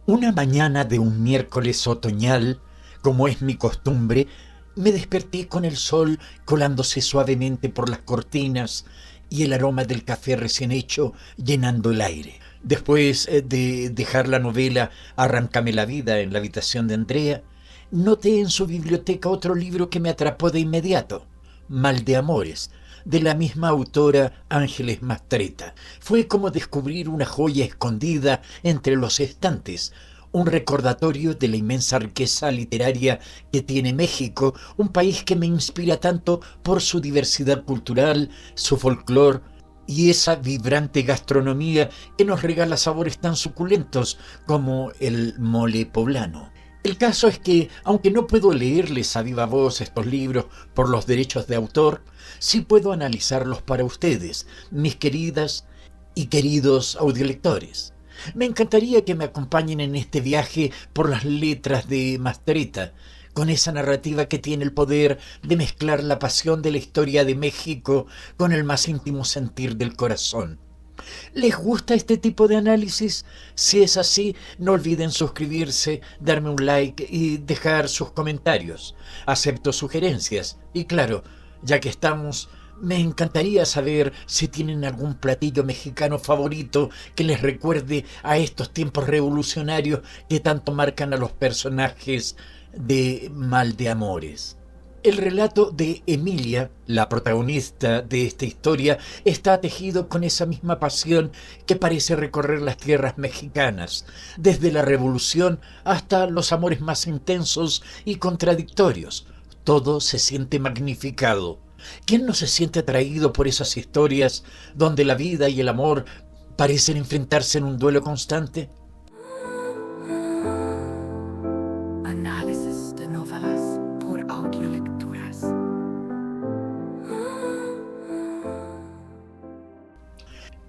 Una mañana de un miércoles otoñal, como es mi costumbre, me desperté con el sol colándose suavemente por las cortinas y el aroma del café recién hecho llenando el aire. Después de dejar la novela Arráncame la vida en la habitación de Andrea, noté en su biblioteca otro libro que me atrapó de inmediato, Mal de Amores, de la misma autora Ángeles Mastretta. Fue como descubrir una joya escondida entre los estantes, un recordatorio de la inmensa riqueza literaria que tiene México, un país que me inspira tanto por su diversidad cultural, su folclore y esa vibrante gastronomía que nos regala sabores tan suculentos como el mole poblano. El caso es que, aunque no puedo leerles a viva voz estos libros por los derechos de autor, sí puedo analizarlos para ustedes, mis queridas y queridos audiolectores. Me encantaría que me acompañen en este viaje por las letras de Mastretta, con esa narrativa que tiene el poder de mezclar la pasión de la historia de México con el más íntimo sentir del corazón. ¿Les gusta este tipo de análisis? Si es así, no olviden suscribirse, darme un like y dejar sus comentarios. Acepto sugerencias. Y claro, ya que estamos, me encantaría saber si tienen algún platillo mexicano favorito que les recuerde a estos tiempos revolucionarios que tanto marcan a los personajes de Mal de Amores. El relato de Emilia, la protagonista de esta historia, está tejido con esa misma pasión que parece recorrer las tierras mexicanas, desde la revolución hasta los amores más intensos y contradictorios. Todo se siente magnificado. ¿Quién no se siente atraído por esas historias donde la vida y el amor parecen enfrentarse en un duelo constante? Análisis de novelas por audiolecturas.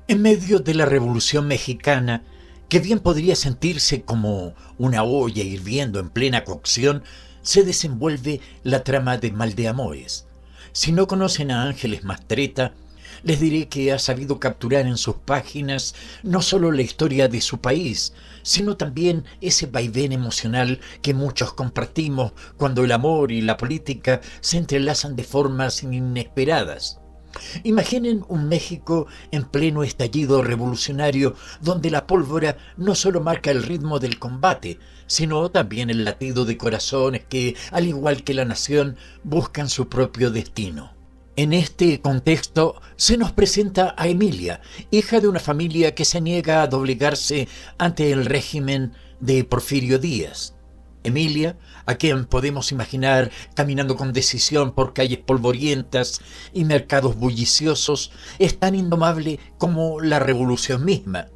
En medio de la Revolución Mexicana, que bien podría sentirse como una olla hirviendo en plena cocción, se desenvuelve la trama de Mal de Amores. Si no conocen a Ángeles Mastretta, les diré que ha sabido capturar en sus páginas no solo la historia de su país, sino también ese vaivén emocional que muchos compartimos cuando el amor y la política se entrelazan de formas inesperadas. Imaginen un México en pleno estallido revolucionario donde la pólvora no solo marca el ritmo del combate, sino también el latido de corazones que, al igual que la nación, buscan su propio destino. En este contexto se nos presenta a Emilia, hija de una familia que se niega a doblegarse ante el régimen de Porfirio Díaz. Emilia, a quien podemos imaginar caminando con decisión por calles polvorientas y mercados bulliciosos, es tan indomable como la revolución misma.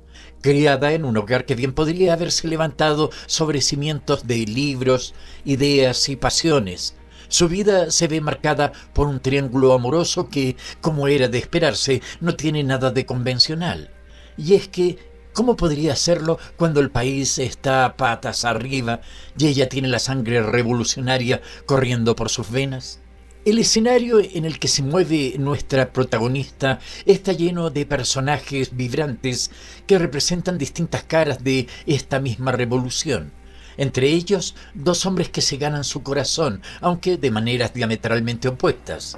Criada en un hogar que bien podría haberse levantado sobre cimientos de libros, ideas y pasiones, su vida se ve marcada por un triángulo amoroso que, como era de esperarse, no tiene nada de convencional. Y es que, ¿cómo podría hacerlo cuando el país está patas arriba y ella tiene la sangre revolucionaria corriendo por sus venas? El escenario en el que se mueve nuestra protagonista está lleno de personajes vibrantes que representan distintas caras de esta misma revolución. Entre ellos, dos hombres que se ganan su corazón, aunque de maneras diametralmente opuestas.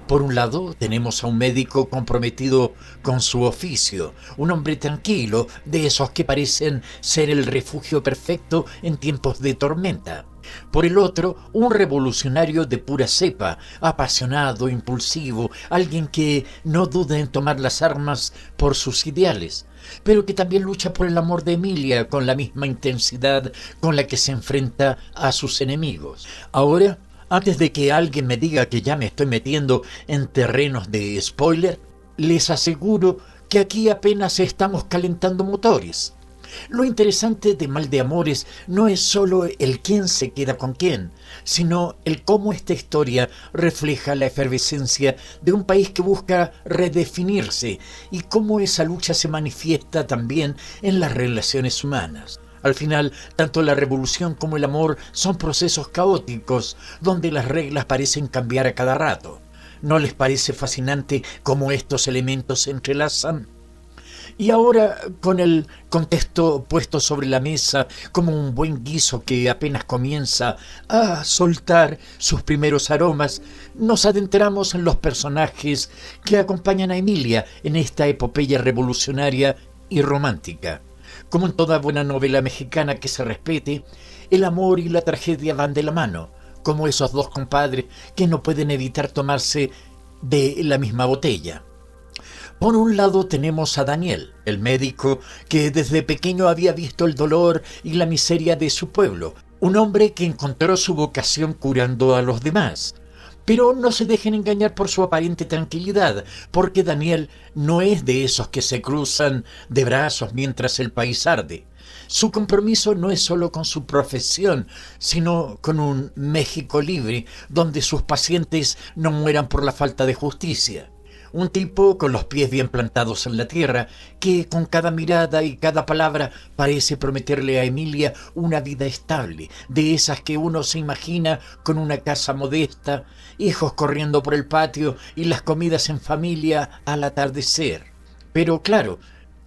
Por un lado, tenemos a un médico comprometido con su oficio, un hombre tranquilo, de esos que parecen ser el refugio perfecto en tiempos de tormenta. Por el otro, un revolucionario de pura cepa, apasionado, impulsivo, alguien que no duda en tomar las armas por sus ideales, pero que también lucha por el amor de Emilia con la misma intensidad con la que se enfrenta a sus enemigos. Ahora, antes de que alguien me diga que ya me estoy metiendo en terrenos de spoiler, les aseguro que aquí apenas estamos calentando motores. Lo interesante de Mal de Amores no es solo el quién se queda con quién, sino el cómo esta historia refleja la efervescencia de un país que busca redefinirse y cómo esa lucha se manifiesta también en las relaciones humanas. Al final, tanto la revolución como el amor son procesos caóticos, donde las reglas parecen cambiar a cada rato. ¿No les parece fascinante cómo estos elementos se entrelazan? Y ahora, con el contexto puesto sobre la mesa como un buen guiso que apenas comienza a soltar sus primeros aromas, nos adentramos en los personajes que acompañan a Emilia en esta epopeya revolucionaria y romántica. Como en toda buena novela mexicana que se respete, el amor y la tragedia van de la mano, como esos dos compadres que no pueden evitar tomarse de la misma botella. Por un lado tenemos a Daniel, el médico que desde pequeño había visto el dolor y la miseria de su pueblo, un hombre que encontró su vocación curando a los demás. Pero no se dejen engañar por su aparente tranquilidad, porque Daniel no es de esos que se cruzan de brazos mientras el país arde. Su compromiso no es solo con su profesión, sino con un México libre, donde sus pacientes no mueran por la falta de justicia. Un tipo con los pies bien plantados en la tierra, que con cada mirada y cada palabra parece prometerle a Emilia una vida estable, de esas que uno se imagina con una casa modesta, hijos corriendo por el patio y las comidas en familia al atardecer. Pero claro,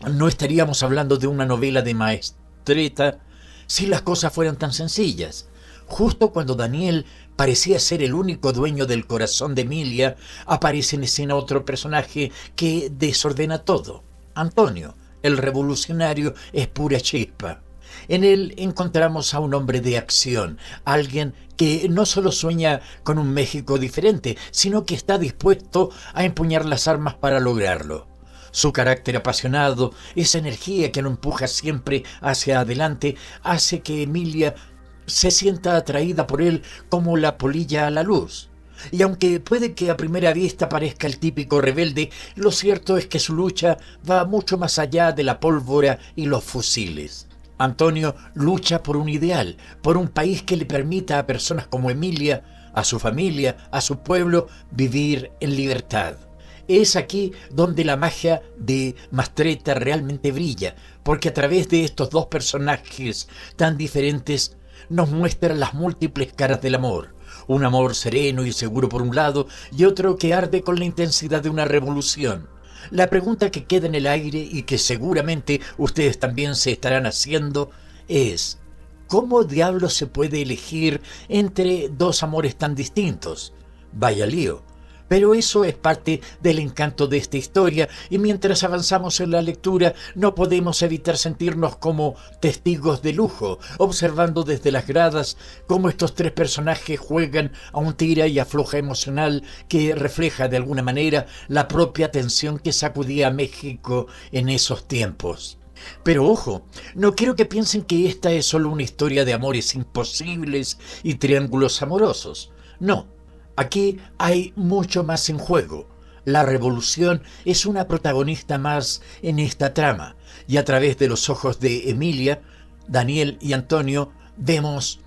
no estaríamos hablando de una novela de maestreta si las cosas fueran tan sencillas. Justo cuando Daniel parecía ser el único dueño del corazón de Emilia, aparece en escena otro personaje que desordena todo. Antonio, el revolucionario, es pura chispa. En él encontramos a un hombre de acción, alguien que no solo sueña con un México diferente, sino que está dispuesto a empuñar las armas para lograrlo. Su carácter apasionado, esa energía que lo empuja siempre hacia adelante, hace que Emilia se sienta atraída por él como la polilla a la luz. Y aunque puede que a primera vista parezca el típico rebelde, lo cierto es que su lucha va mucho más allá de la pólvora y los fusiles. Antonio lucha por un ideal, por un país que le permita a personas como Emilia, a su familia, a su pueblo, vivir en libertad. Es aquí donde la magia de Mastretta realmente brilla, porque a través de estos dos personajes tan diferentes nos muestra las múltiples caras del amor. Un amor sereno y seguro por un lado, y otro que arde con la intensidad de una revolución. La pregunta que queda en el aire y que seguramente ustedes también se estarán haciendo es: ¿cómo diablos se puede elegir entre dos amores tan distintos? Vaya lío. Pero eso es parte del encanto de esta historia, y mientras avanzamos en la lectura no podemos evitar sentirnos como testigos de lujo, observando desde las gradas cómo estos tres personajes juegan a un tira y afloja emocional que refleja de alguna manera la propia tensión que sacudía a México en esos tiempos. Pero ojo, no quiero que piensen que esta es solo una historia de amores imposibles y triángulos amorosos. No. Aquí hay mucho más en juego. La revolución es una protagonista más en esta trama, y a través de los ojos de Emilia, Daniel y Antonio vemos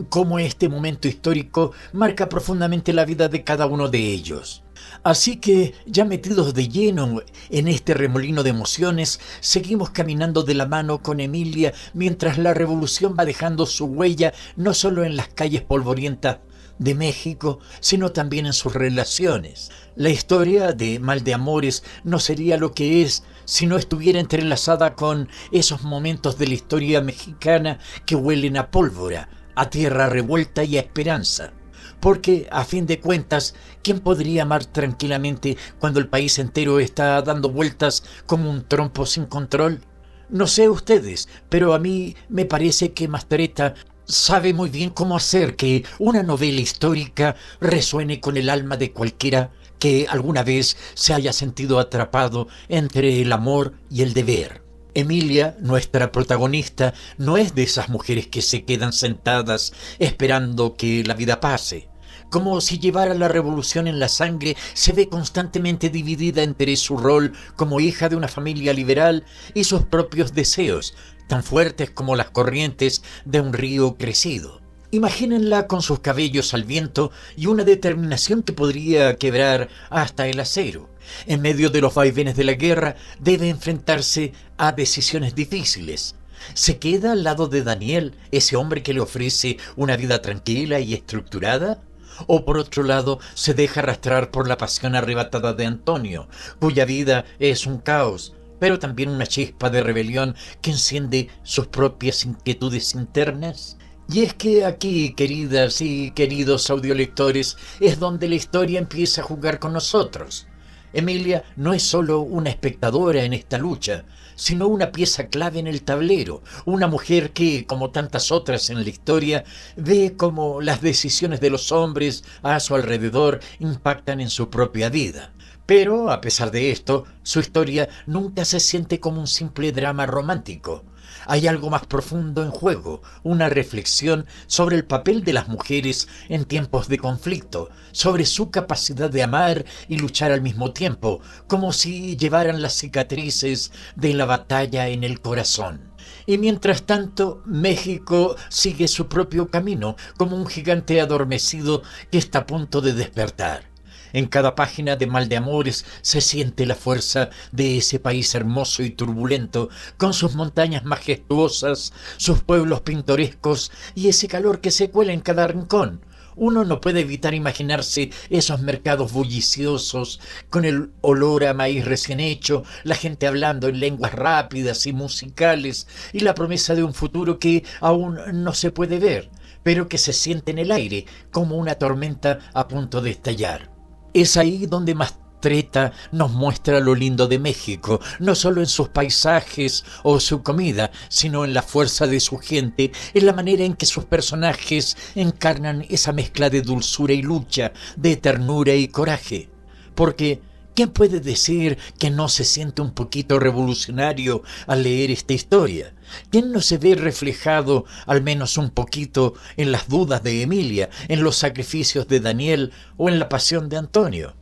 cómo este momento histórico marca profundamente la vida de cada uno de ellos. Así que, ya metidos de lleno en este remolino de emociones, seguimos caminando de la mano con Emilia mientras la revolución va dejando su huella no solo en las calles polvorientas de México, sino también en sus relaciones. La historia de Mal de Amores no sería lo que es si no estuviera entrelazada con esos momentos de la historia mexicana que huelen a pólvora, a tierra revuelta y a esperanza. Porque, a fin de cuentas, ¿quién podría amar tranquilamente cuando el país entero está dando vueltas como un trompo sin control? No sé ustedes, pero a mí me parece que Mastretta sabe muy bien cómo hacer que una novela histórica resuene con el alma de cualquiera que alguna vez se haya sentido atrapado entre el amor y el deber. Emilia, nuestra protagonista, no es de esas mujeres que se quedan sentadas esperando que la vida pase. Como si llevara la revolución en la sangre, se ve constantemente dividida entre su rol como hija de una familia liberal y sus propios deseos, tan fuertes como las corrientes de un río crecido. Imagínenla con sus cabellos al viento y una determinación que podría quebrar hasta el acero. En medio de los vaivenes de la guerra, debe enfrentarse a decisiones difíciles. ¿Se queda al lado de Daniel, ese hombre que le ofrece una vida tranquila y estructurada? ¿O por otro lado se deja arrastrar por la pasión arrebatada de Antonio, cuya vida es un caos, pero también una chispa de rebelión que enciende sus propias inquietudes internas. Y es que aquí, queridas y queridos audiolectores, es donde la historia empieza a jugar con nosotros. Emilia no es solo una espectadora en esta lucha, sino una pieza clave en el tablero, una mujer que, como tantas otras en la historia, ve cómo las decisiones de los hombres a su alrededor impactan en su propia vida. Pero, a pesar de esto, su historia nunca se siente como un simple drama romántico. Hay algo más profundo en juego, una reflexión sobre el papel de las mujeres en tiempos de conflicto, sobre su capacidad de amar y luchar al mismo tiempo, como si llevaran las cicatrices de la batalla en el corazón. Y mientras tanto, México sigue su propio camino, como un gigante adormecido que está a punto de despertar. En cada página de Mal de Amores se siente la fuerza de ese país hermoso y turbulento, con sus montañas majestuosas, sus pueblos pintorescos y ese calor que se cuela en cada rincón. Uno no puede evitar imaginarse esos mercados bulliciosos, con el olor a maíz recién hecho, la gente hablando en lenguas rápidas y musicales, y la promesa de un futuro que aún no se puede ver, pero que se siente en el aire como una tormenta a punto de estallar. Es ahí donde Mastretta nos muestra lo lindo de México, no solo en sus paisajes o su comida, sino en la fuerza de su gente, en la manera en que sus personajes encarnan esa mezcla de dulzura y lucha, de ternura y coraje. Porque ¿quién puede decir que no se siente un poquito revolucionario al leer esta historia? ¿Quién no se ve reflejado, al menos un poquito, en las dudas de Emilia, en los sacrificios de Daniel o en la pasión de Antonio?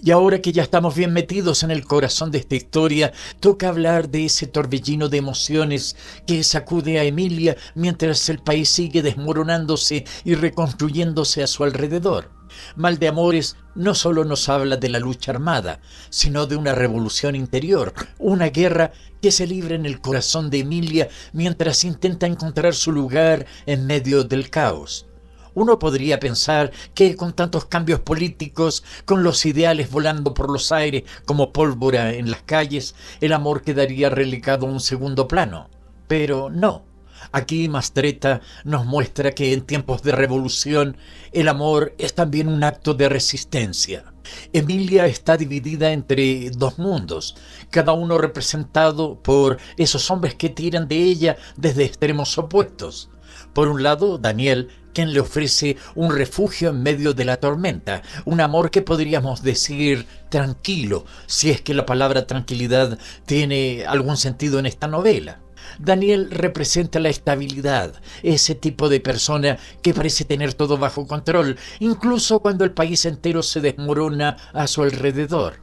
Y ahora que ya estamos bien metidos en el corazón de esta historia, toca hablar de ese torbellino de emociones que sacude a Emilia mientras el país sigue desmoronándose y reconstruyéndose a su alrededor. Mal de Amores no solo nos habla de la lucha armada, sino de una revolución interior, una guerra que se libra en el corazón de Emilia mientras intenta encontrar su lugar en medio del caos. Uno podría pensar que con tantos cambios políticos, con los ideales volando por los aires como pólvora en las calles, el amor quedaría relegado a un segundo plano. Pero no. Aquí Mastretta nos muestra que en tiempos de revolución el amor es también un acto de resistencia. Emilia está dividida entre dos mundos, cada uno representado por esos hombres que tiran de ella desde extremos opuestos. Por un lado, Daniel, quien le ofrece un refugio en medio de la tormenta, un amor que podríamos decir tranquilo, si es que la palabra tranquilidad tiene algún sentido en esta novela. Daniel representa la estabilidad, ese tipo de persona que parece tener todo bajo control, incluso cuando el país entero se desmorona a su alrededor.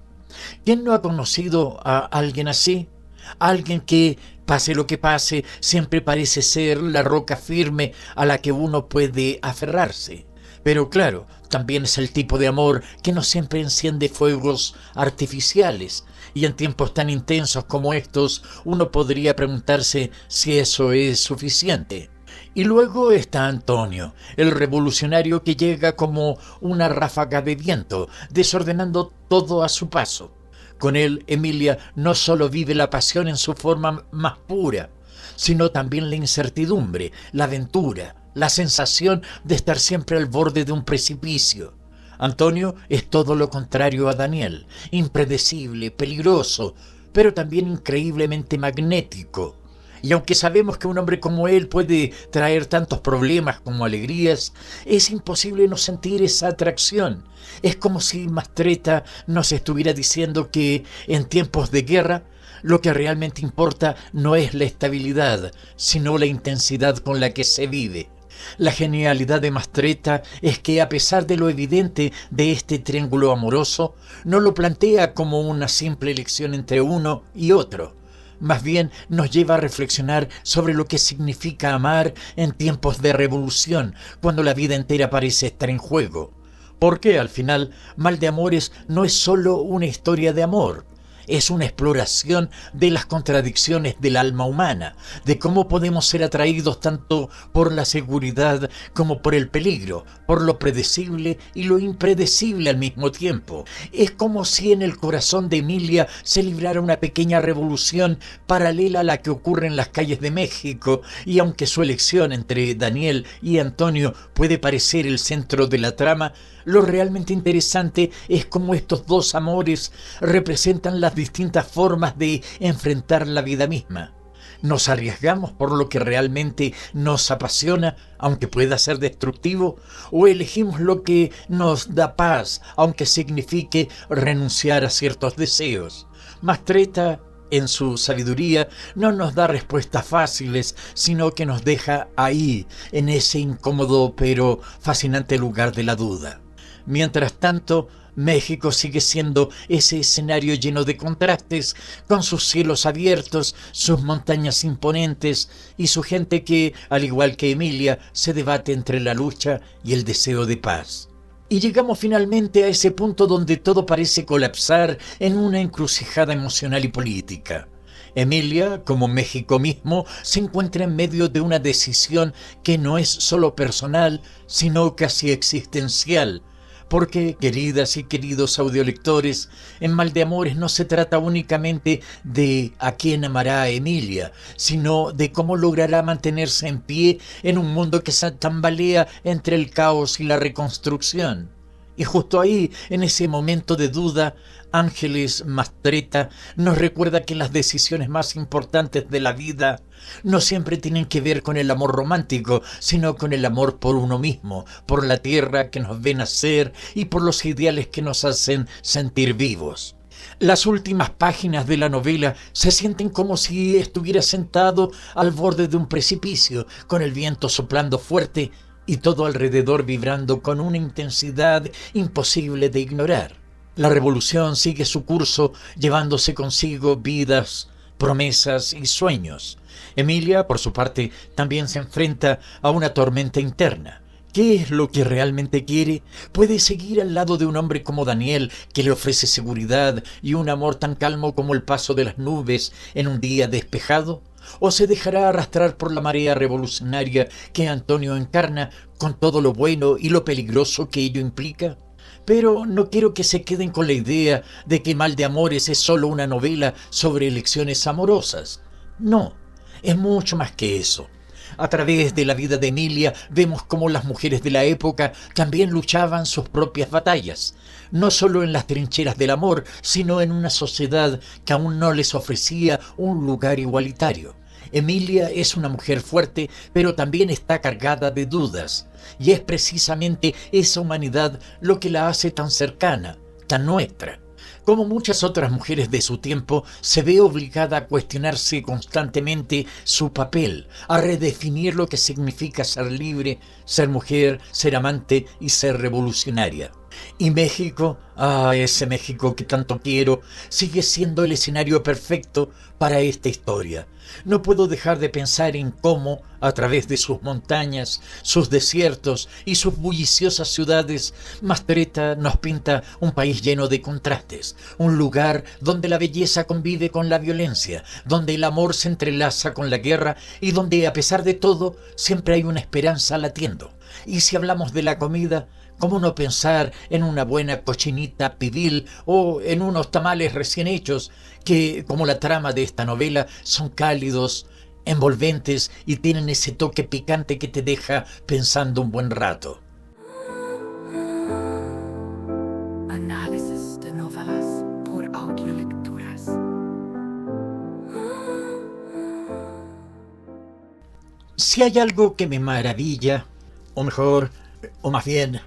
¿Quién no ha conocido a alguien así? Alguien que, pase lo que pase, siempre parece ser la roca firme a la que uno puede aferrarse. Pero claro, también es el tipo de amor que no siempre enciende fuegos artificiales, y en tiempos tan intensos como estos, uno podría preguntarse si eso es suficiente. Y luego está Antonio, el revolucionario que llega como una ráfaga de viento, desordenando todo a su paso. Con él, Emilia no solo vive la pasión en su forma más pura, sino también la incertidumbre, la aventura, la sensación de estar siempre al borde de un precipicio. Antonio es todo lo contrario a Daniel, impredecible, peligroso, pero también increíblemente magnético. Y aunque sabemos que un hombre como él puede traer tantos problemas como alegrías, es imposible no sentir esa atracción. Es como si Mastretta nos estuviera diciendo que en tiempos de guerra lo que realmente importa no es la estabilidad, sino la intensidad con la que se vive. La genialidad de Mastretta es que, a pesar de lo evidente de este triángulo amoroso, no lo plantea como una simple elección entre uno y otro. Más bien nos lleva a reflexionar sobre lo que significa amar en tiempos de revolución, cuando la vida entera parece estar en juego. Porque al final, Mal de Amores no es solo una historia de amor, Es una exploración de las contradicciones del alma humana, de cómo podemos ser atraídos tanto por la seguridad como por el peligro, por lo predecible y lo impredecible al mismo tiempo. Es como si en el corazón de Emilia se librara una pequeña revolución paralela a la que ocurre en las calles de México, y aunque su elección entre Daniel y Antonio puede parecer el centro de la trama, lo realmente interesante es cómo estos dos amores representan las distintas formas de enfrentar la vida misma. ¿Nos arriesgamos por lo que realmente nos apasiona, aunque pueda ser destructivo? ¿O elegimos lo que nos da paz, aunque signifique renunciar a ciertos deseos? Mastretta, en su sabiduría, no nos da respuestas fáciles, sino que nos deja ahí, en ese incómodo pero fascinante lugar de la duda. Mientras tanto, México sigue siendo ese escenario lleno de contrastes, con sus cielos abiertos, sus montañas imponentes y su gente que, al igual que Emilia, se debate entre la lucha y el deseo de paz. Y llegamos finalmente a ese punto donde todo parece colapsar en una encrucijada emocional y política. Emilia, como México mismo, se encuentra en medio de una decisión que no es solo personal, sino casi existencial. Porque, queridas y queridos audiolectores, en Mal de Amores no se trata únicamente de a quién amará a Emilia, sino de cómo logrará mantenerse en pie en un mundo que se tambalea entre el caos y la reconstrucción. Y justo ahí, en ese momento de duda, Ángeles Mastretta nos recuerda que las decisiones más importantes de la vida no siempre tienen que ver con el amor romántico, sino con el amor por uno mismo, por la tierra que nos ve nacer y por los ideales que nos hacen sentir vivos. Las últimas páginas de la novela se sienten como si estuviera sentado al borde de un precipicio, con el viento soplando fuerte y todo alrededor vibrando con una intensidad imposible de ignorar. La revolución sigue su curso, llevándose consigo vidas, promesas y sueños. Emilia, por su parte, también se enfrenta a una tormenta interna. ¿Qué es lo que realmente quiere? ¿Puede seguir al lado de un hombre como Daniel, que le ofrece seguridad y un amor tan calmo como el paso de las nubes en un día despejado? ¿O se dejará arrastrar por la marea revolucionaria que Antonio encarna, con todo lo bueno y lo peligroso que ello implica? Pero no quiero que se queden con la idea de que Mal de Amores es solo una novela sobre elecciones amorosas. No, es mucho más que eso. A través de la vida de Emilia vemos cómo las mujeres de la época también luchaban sus propias batallas, no solo en las trincheras del amor, sino en una sociedad que aún no les ofrecía un lugar igualitario. Emilia es una mujer fuerte, pero también está cargada de dudas, y es precisamente esa humanidad lo que la hace tan cercana, tan nuestra. Como muchas otras mujeres de su tiempo, se ve obligada a cuestionarse constantemente su papel, a redefinir lo que significa ser libre, ser mujer, ser amante y ser revolucionaria. Y México, ese México que tanto quiero, sigue siendo el escenario perfecto para esta historia. No puedo dejar de pensar en cómo, a través de sus montañas, sus desiertos y sus bulliciosas ciudades, Mastretta nos pinta un país lleno de contrastes, un lugar donde la belleza convive con la violencia, donde el amor se entrelaza con la guerra y donde, a pesar de todo, siempre hay una esperanza latiendo. Y si hablamos de la comida, ¿cómo no pensar en una buena cochinita pibil o en unos tamales recién hechos que, como la trama de esta novela, son cálidos, envolventes y tienen ese toque picante que te deja pensando un buen rato? Análisis de novelas por Audiolecturas. Si hay algo que me maravilla, o mejor, o más bien,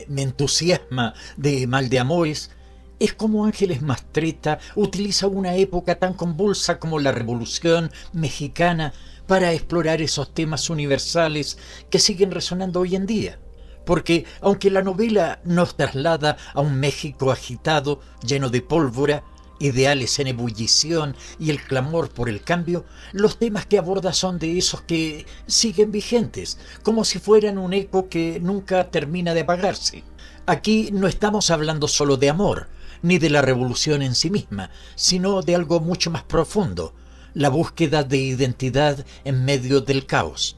me entusiasma de Mal de Amores, es cómo Ángeles Mastretta utiliza una época tan convulsa como la Revolución Mexicana para explorar esos temas universales que siguen resonando hoy en día. Porque, aunque la novela nos traslada a un México agitado, lleno de pólvora, ideales en ebullición y el clamor por el cambio, los temas que aborda son de esos que siguen vigentes, como si fueran un eco que nunca termina de apagarse. Aquí no estamos hablando solo de amor, ni de la revolución en sí misma, sino de algo mucho más profundo, la búsqueda de identidad en medio del caos.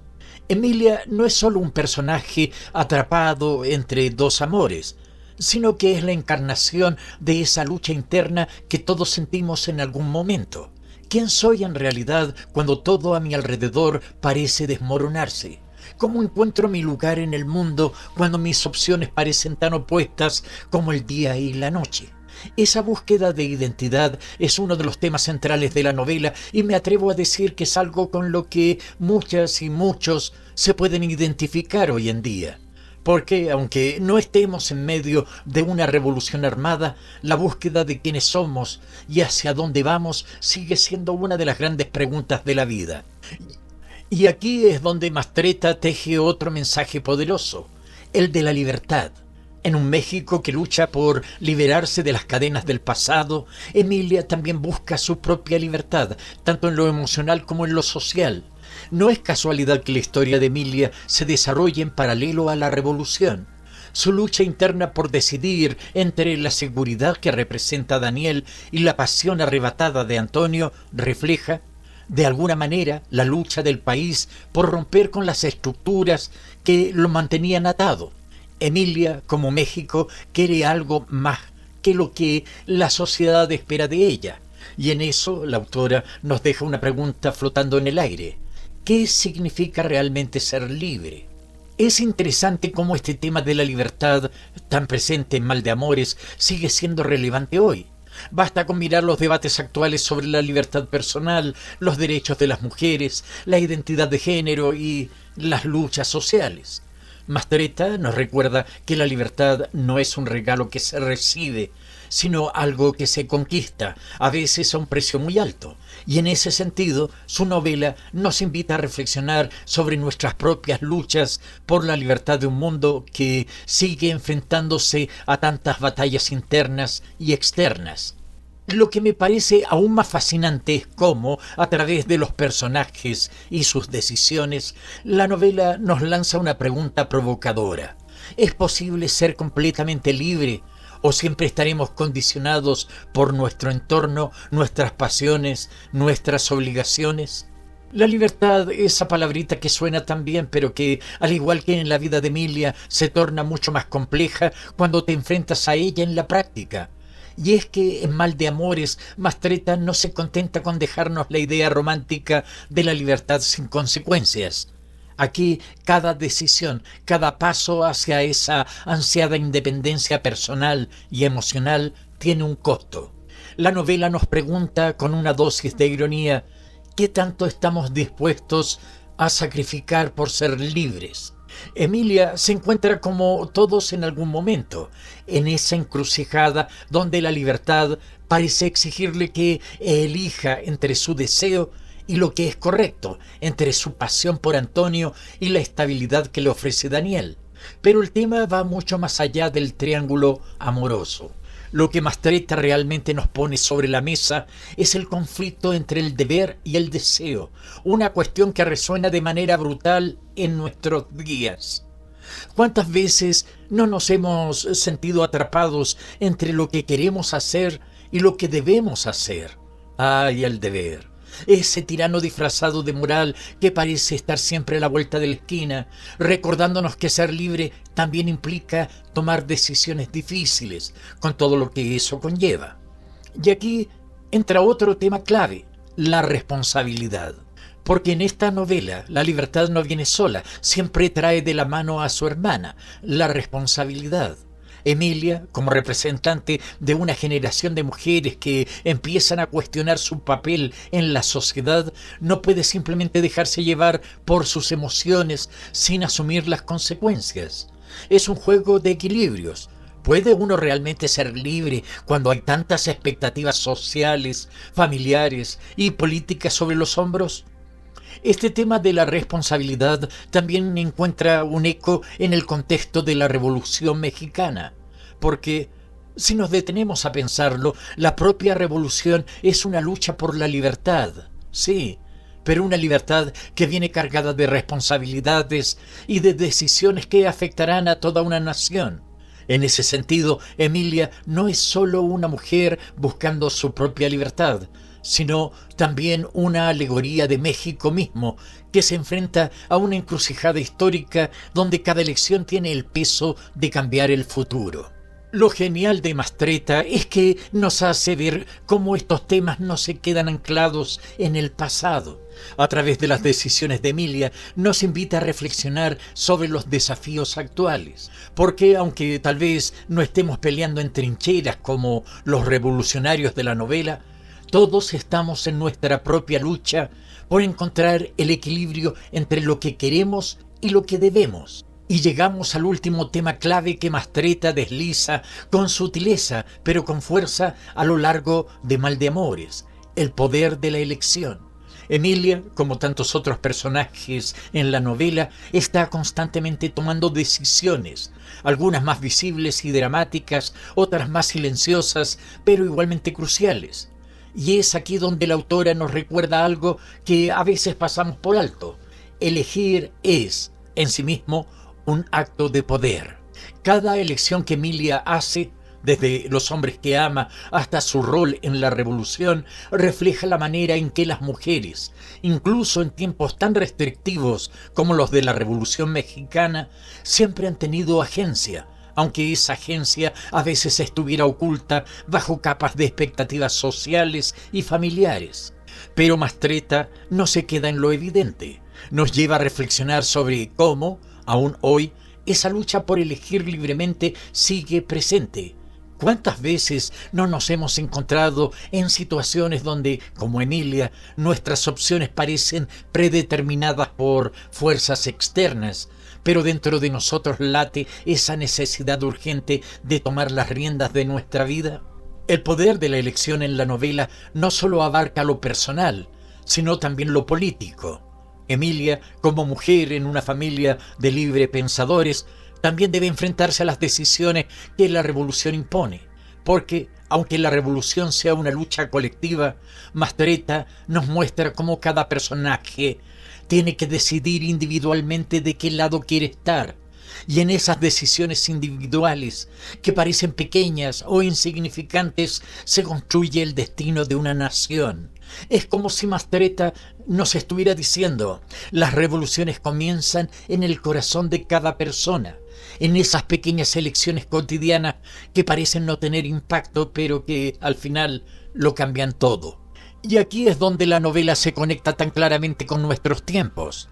Emilia no es solo un personaje atrapado entre dos amores, sino que es la encarnación de esa lucha interna que todos sentimos en algún momento. ¿Quién soy en realidad cuando todo a mi alrededor parece desmoronarse? ¿Cómo encuentro mi lugar en el mundo cuando mis opciones parecen tan opuestas como el día y la noche? Esa búsqueda de identidad es uno de los temas centrales de la novela y me atrevo a decir que es algo con lo que muchas y muchos se pueden identificar hoy en día. Porque, aunque no estemos en medio de una revolución armada, la búsqueda de quiénes somos y hacia dónde vamos sigue siendo una de las grandes preguntas de la vida. Y aquí es donde Mastretta teje otro mensaje poderoso, el de la libertad. En un México que lucha por liberarse de las cadenas del pasado, Emilia también busca su propia libertad, tanto en lo emocional como en lo social. No es casualidad que la historia de Emilia se desarrolle en paralelo a la revolución. Su lucha interna por decidir entre la seguridad que representa Daniel y la pasión arrebatada de Antonio refleja, de alguna manera, la lucha del país por romper con las estructuras que lo mantenían atado. Emilia, como México, quiere algo más que lo que la sociedad espera de ella. Y en eso la autora nos deja una pregunta flotando en el aire. ¿Qué significa realmente ser libre? Es interesante cómo este tema de la libertad, tan presente en Mal de Amores, sigue siendo relevante hoy. Basta con mirar los debates actuales sobre la libertad personal, los derechos de las mujeres, la identidad de género y las luchas sociales. Mastretta nos recuerda que la libertad no es un regalo que se recibe, sino algo que se conquista, a veces a un precio muy alto. Y en ese sentido, su novela nos invita a reflexionar sobre nuestras propias luchas por la libertad de un mundo que sigue enfrentándose a tantas batallas internas y externas. Lo que me parece aún más fascinante es cómo, a través de los personajes y sus decisiones, la novela nos lanza una pregunta provocadora. ¿Es posible ser completamente libre o siempre estaremos condicionados por nuestro entorno, nuestras pasiones, nuestras obligaciones? La libertad, esa palabrita que suena tan bien, pero que, al igual que en la vida de Emilia, se torna mucho más compleja cuando te enfrentas a ella en la práctica. Y es que en Mal de Amores, Mastretta no se contenta con dejarnos la idea romántica de la libertad sin consecuencias. Aquí cada decisión, cada paso hacia esa ansiada independencia personal y emocional tiene un costo. La novela nos pregunta con una dosis de ironía, ¿qué tanto estamos dispuestos a sacrificar por ser libres? Emilia se encuentra como todos en algún momento, en esa encrucijada donde la libertad parece exigirle que elija entre su deseo y lo que es correcto, entre su pasión por Antonio y la estabilidad que le ofrece Daniel. Pero el tema va mucho más allá del triángulo amoroso. Lo que Mastretta realmente nos pone sobre la mesa es el conflicto entre el deber y el deseo, una cuestión que resuena de manera brutal en nuestros días. ¿Cuántas veces no nos hemos sentido atrapados entre lo que queremos hacer y lo que debemos hacer? ¡Ay, el deber! Ese tirano disfrazado de moral que parece estar siempre a la vuelta de la esquina, recordándonos que ser libre también implica tomar decisiones difíciles, con todo lo que eso conlleva. Y aquí entra otro tema clave, la responsabilidad. Porque en esta novela la libertad no viene sola, siempre trae de la mano a su hermana, la responsabilidad. Emilia, como representante de una generación de mujeres que empiezan a cuestionar su papel en la sociedad, no puede simplemente dejarse llevar por sus emociones sin asumir las consecuencias. Es un juego de equilibrios. ¿Puede uno realmente ser libre cuando hay tantas expectativas sociales, familiares y políticas sobre los hombros? Este tema de la responsabilidad también encuentra un eco en el contexto de la Revolución Mexicana, porque si nos detenemos a pensarlo, la propia revolución es una lucha por la libertad, sí, pero una libertad que viene cargada de responsabilidades y de decisiones que afectarán a toda una nación. En ese sentido, Emilia no es solo una mujer buscando su propia libertad, sino también una alegoría de México mismo, que se enfrenta a una encrucijada histórica donde cada elección tiene el peso de cambiar el futuro. Lo genial de Mastretta es que nos hace ver cómo estos temas no se quedan anclados en el pasado. A través de las decisiones de Emilia nos invita a reflexionar sobre los desafíos actuales, porque aunque tal vez no estemos peleando en trincheras como los revolucionarios de la novela, todos estamos en nuestra propia lucha por encontrar el equilibrio entre lo que queremos y lo que debemos. Y llegamos al último tema clave que Mastretta desliza con sutileza, pero con fuerza a lo largo de Mal de Amores: el poder de la elección. Emilia, como tantos otros personajes en la novela, está constantemente tomando decisiones, algunas más visibles y dramáticas, otras más silenciosas, pero igualmente cruciales. Y es aquí donde la autora nos recuerda algo que a veces pasamos por alto: elegir es, en sí mismo, un acto de poder. Cada elección que Emilia hace, desde los hombres que ama hasta su rol en la revolución, refleja la manera en que las mujeres, incluso en tiempos tan restrictivos como los de la Revolución Mexicana, siempre han tenido agencia, aunque esa agencia a veces estuviera oculta bajo capas de expectativas sociales y familiares. Pero Mastretta no se queda en lo evidente, nos lleva a reflexionar sobre cómo, aún hoy, esa lucha por elegir libremente sigue presente. ¿Cuántas veces no nos hemos encontrado en situaciones donde, como Emilia, nuestras opciones parecen predeterminadas por fuerzas externas, pero dentro de nosotros late esa necesidad urgente de tomar las riendas de nuestra vida? El poder de la elección en la novela no solo abarca lo personal, sino también lo político. Emilia, como mujer en una familia de libre pensadores, también debe enfrentarse a las decisiones que la revolución impone, porque, aunque la revolución sea una lucha colectiva, Mastretta nos muestra cómo cada personaje tiene que decidir individualmente de qué lado quiere estar, y en esas decisiones individuales, que parecen pequeñas o insignificantes, se construye el destino de una nación. Es como si Mastretta nos estuviera diciendo: las revoluciones comienzan en el corazón de cada persona, en esas pequeñas elecciones cotidianas que parecen no tener impacto, pero que al final lo cambian todo. Y aquí es donde la novela se conecta tan claramente con nuestros tiempos.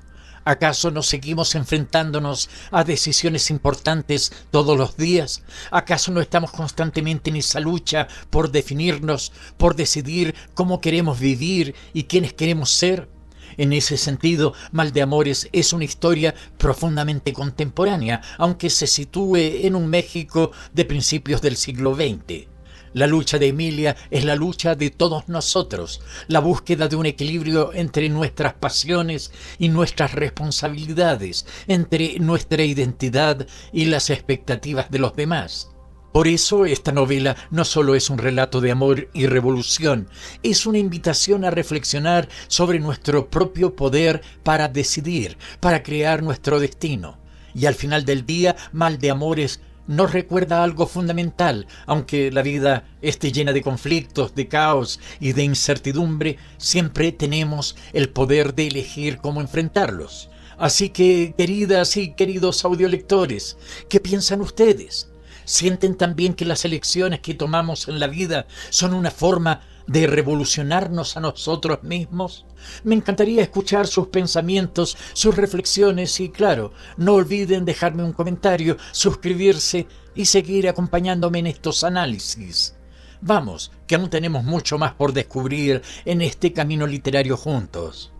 ¿Acaso no seguimos enfrentándonos a decisiones importantes todos los días? ¿Acaso no estamos constantemente en esa lucha por definirnos, por decidir cómo queremos vivir y quiénes queremos ser? En ese sentido, Mal de Amores es una historia profundamente contemporánea, aunque se sitúe en un México de principios del siglo XX. La lucha de Emilia es la lucha de todos nosotros, la búsqueda de un equilibrio entre nuestras pasiones y nuestras responsabilidades, entre nuestra identidad y las expectativas de los demás. Por eso esta novela no solo es un relato de amor y revolución, es una invitación a reflexionar sobre nuestro propio poder para decidir, para crear nuestro destino. Y al final del día, Mal de Amores nos recuerda algo fundamental: aunque la vida esté llena de conflictos, de caos y de incertidumbre, siempre tenemos el poder de elegir cómo enfrentarlos. Así que, queridas y queridos audiolectores, ¿qué piensan ustedes? ¿Sienten también que las elecciones que tomamos en la vida son una forma de revolucionarnos a nosotros mismos? Me encantaría escuchar sus pensamientos, sus reflexiones y, claro, no olviden dejarme un comentario, suscribirse y seguir acompañándome en estos análisis. Vamos, que aún tenemos mucho más por descubrir en este camino literario juntos.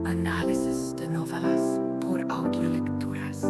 Análisis de novelas por audiolecturas.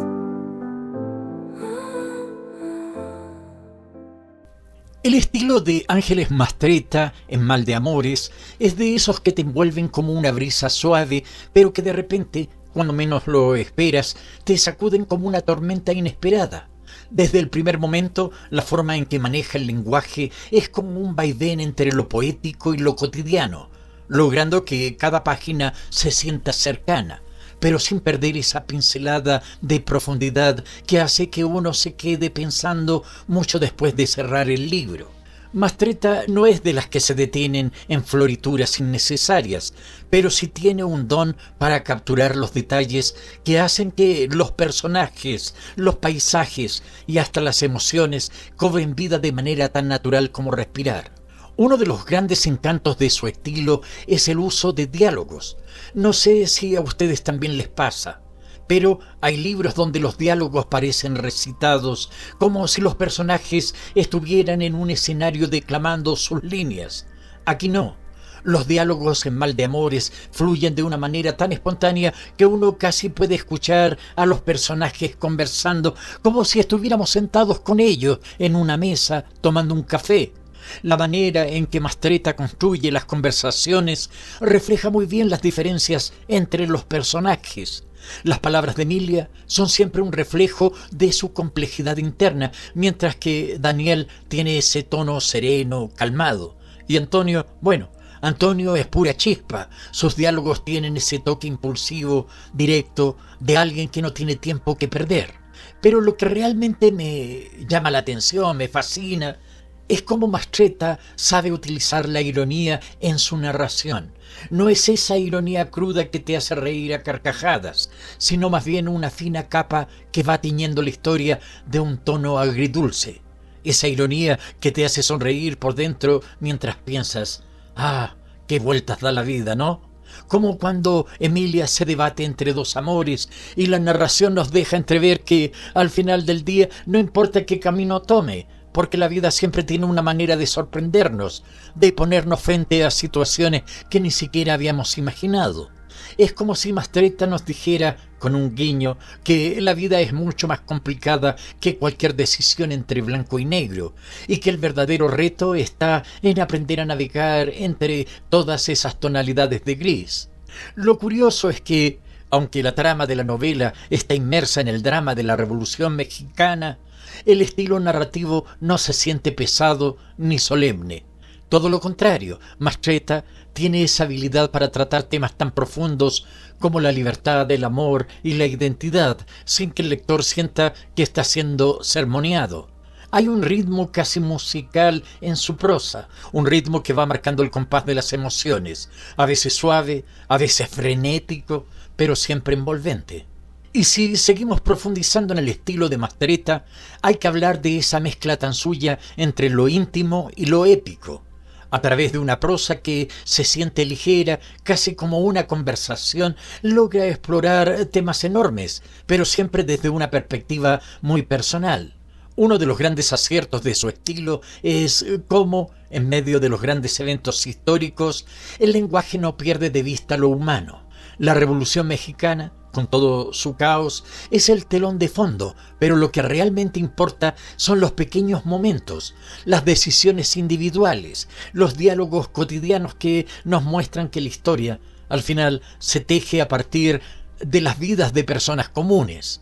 El estilo de Ángeles Mastretta en Mal de Amores es de esos que te envuelven como una brisa suave, pero que de repente, cuando menos lo esperas, te sacuden como una tormenta inesperada. Desde el primer momento, la forma en que maneja el lenguaje es como un vaivén entre lo poético y lo cotidiano, logrando que cada página se sienta cercana. pero sin perder esa pincelada de profundidad que hace que uno se quede pensando mucho después de cerrar el libro. Mastretta no es de las que se detienen en florituras innecesarias, pero sí tiene un don para capturar los detalles que hacen que los personajes, los paisajes y hasta las emociones cobren vida de manera tan natural como respirar. Uno de los grandes encantos de su estilo es el uso de diálogos. No sé si a ustedes también les pasa, pero hay libros donde los diálogos parecen recitados, como si los personajes estuvieran en un escenario declamando sus líneas. Aquí no. Los diálogos en Mal de Amores fluyen de una manera tan espontánea que uno casi puede escuchar a los personajes conversando como si estuviéramos sentados con ellos en una mesa tomando un café. La manera en que Mastretta construye las conversaciones refleja muy bien las diferencias entre los personajes. Las palabras de Emilia son siempre un reflejo de su complejidad interna, mientras que Daniel tiene ese tono sereno, calmado. Y Antonio, bueno, Antonio es pura chispa. Sus diálogos tienen ese toque impulsivo, directo, de alguien que no tiene tiempo que perder. Pero lo que realmente me llama la atención, me fascina, es cómo Mastretta sabe utilizar la ironía en su narración. No es esa ironía cruda que te hace reír a carcajadas, sino más bien una fina capa que va tiñendo la historia de un tono agridulce. Esa ironía que te hace sonreír por dentro mientras piensas, ¡ah, qué vueltas da la vida!, ¿no? Como cuando Emilia se debate entre dos amores y la narración nos deja entrever que al final del día no importa qué camino tome, porque la vida siempre tiene una manera de sorprendernos, de ponernos frente a situaciones que ni siquiera habíamos imaginado. Es como si Mastretta nos dijera, con un guiño, que la vida es mucho más complicada que cualquier decisión entre blanco y negro, y que el verdadero reto está en aprender a navegar entre todas esas tonalidades de gris. Lo curioso es que, aunque la trama de la novela está inmersa en el drama de la Revolución Mexicana, el estilo narrativo no se siente pesado ni solemne. Todo lo contrario, Mastretta tiene esa habilidad para tratar temas tan profundos como la libertad, el amor y la identidad, sin que el lector sienta que está siendo sermoneado. Hay un ritmo casi musical en su prosa, un ritmo que va marcando el compás de las emociones, a veces suave, a veces frenético, pero siempre envolvente. Y si seguimos profundizando en el estilo de Mastretta, hay que hablar de esa mezcla tan suya entre lo íntimo y lo épico, a través de una prosa que se siente ligera, casi como una conversación, logra explorar temas enormes, pero siempre desde una perspectiva muy personal. Uno de los grandes aciertos de su estilo es cómo, en medio de los grandes eventos históricos, el lenguaje no pierde de vista lo humano. La Revolución Mexicana, con todo su caos, es el telón de fondo, pero lo que realmente importa son los pequeños momentos, las decisiones individuales, los diálogos cotidianos que nos muestran que la historia, al final, se teje a partir de las vidas de personas comunes.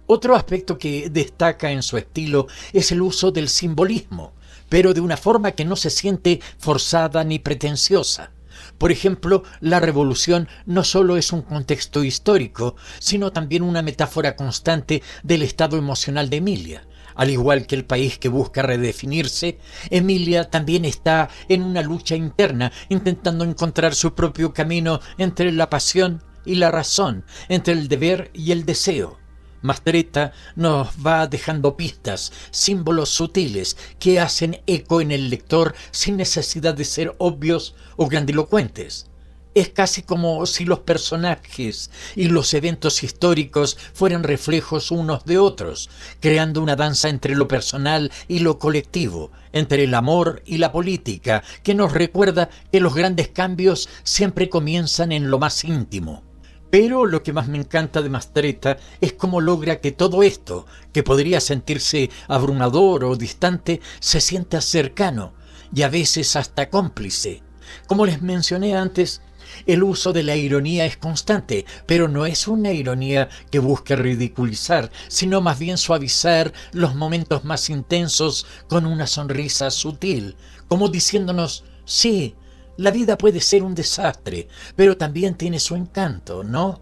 Otro aspecto que destaca en su estilo es el uso del simbolismo, pero de una forma que no se siente forzada ni pretenciosa. Por ejemplo, la revolución no solo es un contexto histórico, sino también una metáfora constante del estado emocional de Emilia. Al igual que el país que busca redefinirse, Emilia también está en una lucha interna, intentando encontrar su propio camino entre la pasión y la razón, entre el deber y el deseo. Mastretta nos va dejando pistas, símbolos sutiles que hacen eco en el lector sin necesidad de ser obvios o grandilocuentes. Es casi como si los personajes y los eventos históricos fueran reflejos unos de otros, creando una danza entre lo personal y lo colectivo, entre el amor y la política, que nos recuerda que los grandes cambios siempre comienzan en lo más íntimo. Pero lo que más me encanta de Mastretta es cómo logra que todo esto, que podría sentirse abrumador o distante, se sienta cercano y a veces hasta cómplice. Como les mencioné antes, el uso de la ironía es constante, pero no es una ironía que busque ridiculizar, sino más bien suavizar los momentos más intensos con una sonrisa sutil, como diciéndonos, sí, la vida puede ser un desastre, pero también tiene su encanto, ¿no?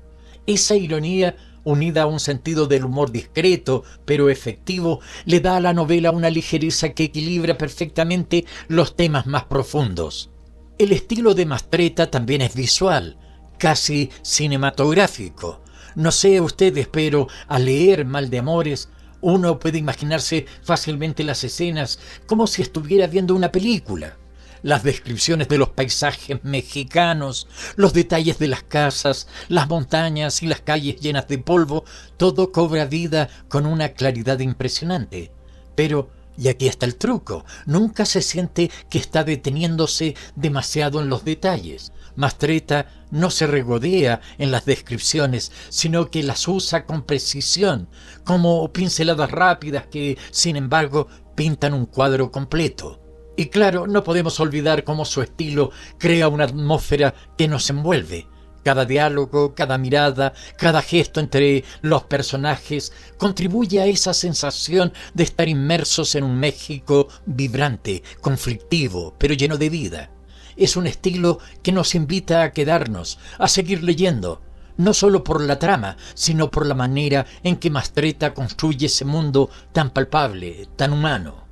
Esa ironía, unida a un sentido del humor discreto pero efectivo, le da a la novela una ligereza que equilibra perfectamente los temas más profundos. El estilo de Mastretta también es visual, casi cinematográfico. No sé ustedes, pero al leer Mal de Amores, uno puede imaginarse fácilmente las escenas como si estuviera viendo una película. Las descripciones de los paisajes mexicanos, los detalles de las casas, las montañas y las calles llenas de polvo, todo cobra vida con una claridad impresionante. Pero, y aquí está el truco, nunca se siente que está deteniéndose demasiado en los detalles. Mastretta no se regodea en las descripciones, sino que las usa con precisión, como pinceladas rápidas que, sin embargo, pintan un cuadro completo. Y claro, no podemos olvidar cómo su estilo crea una atmósfera que nos envuelve. Cada diálogo, cada mirada, cada gesto entre los personajes contribuye a esa sensación de estar inmersos en un México vibrante, conflictivo, pero lleno de vida. Es un estilo que nos invita a quedarnos, a seguir leyendo, no solo por la trama, sino por la manera en que Mastretta construye ese mundo tan palpable, tan humano.